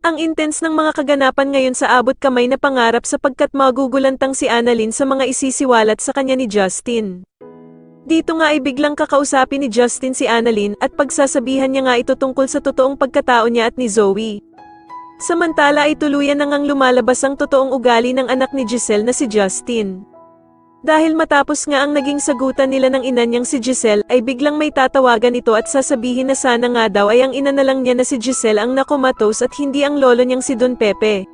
Ang intense ng mga kaganapan ngayon sa abot kamay na pangarap sapagkat magugulantang si Annalyn sa mga isisiwalat sa kanya ni Justin. Dito nga ay biglang kakausapin ni Justin si Annalyn at pagsasabihan niya nga ito tungkol sa totoong pagkatao niya at ni Zoe. Samantala ay tuluyan na ngang lumalabas ang totoong ugali ng anak ni Giselle na si Justin. Dahil matapos nga ang naging sagutan nila ng ina niyang si Giselle, ay biglang may tatawagan ito at sasabihin na sana nga daw ay ang ina na lang niya na si Giselle ang nakomatos at hindi ang lolo niyang si Don Pepe.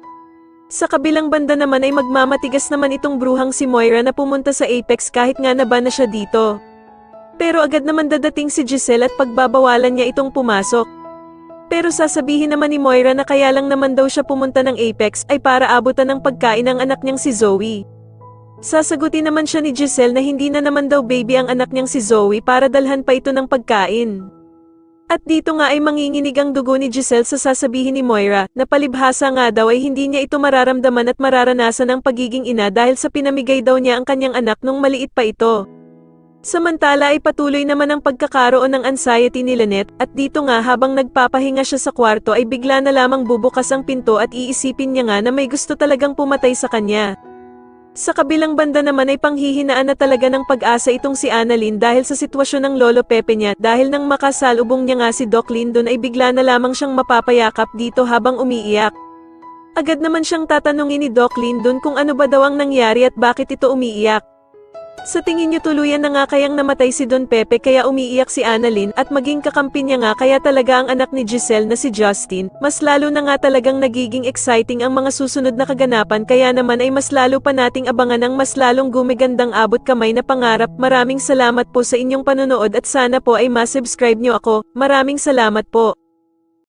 Sa kabilang banda naman ay magmamatigas naman itong bruhang si Moira na pumunta sa Apex kahit nga naban na siya dito. Pero agad naman dadating si Giselle at pagbabawalan niya itong pumasok. Pero sasabihin naman ni Moira na kaya lang naman daw siya pumunta ng Apex ay para abutan ng pagkain ng anak niyang si Zoe. Sasagutin naman siya ni Giselle na hindi na naman daw baby ang anak niyang si Zoe para dalhan pa ito ng pagkain. At dito nga ay manginginig ang dugo ni Giselle sa sasabihin ni Moira na palibhasa nga daw ay hindi niya ito mararamdaman at mararanasan ang pagiging ina dahil sa pinamigay daw niya ang kanyang anak nung maliit pa ito. Samantala ay patuloy naman ang pagkakaroon ng anxiety ni Lynette at dito nga habang nagpapahinga siya sa kwarto ay bigla na lamang bubukas ang pinto at iisipin niya nga na may gusto talagang pumatay sa kanya. Sa kabilang banda naman ay panghihinaan na talaga ng pag-asa itong si Annalyn dahil sa sitwasyon ng Lolo Pepe niya dahil nang makasalubong niya nga si Doc Lyndon ay bigla na lamang siyang mapapayakap dito habang umiiyak. Agad naman siyang tatanungin ni Doc Lyndon kung ano ba daw ang nangyari at bakit ito umiiyak. Sa tingin niyo tuluyan na nga kayang namatay si Don Pepe kaya umiiyak si Annalyn at maging kakampi niya nga kaya talaga ang anak ni Giselle na si Justin, mas lalo na nga talagang nagiging exciting ang mga susunod na kaganapan kaya naman ay mas lalo pa nating abangan ang mas lalong gumigandang abot kamay na pangarap. Maraming salamat po sa inyong panonood at sana po ay ma-subscribe niyo ako. Maraming salamat po.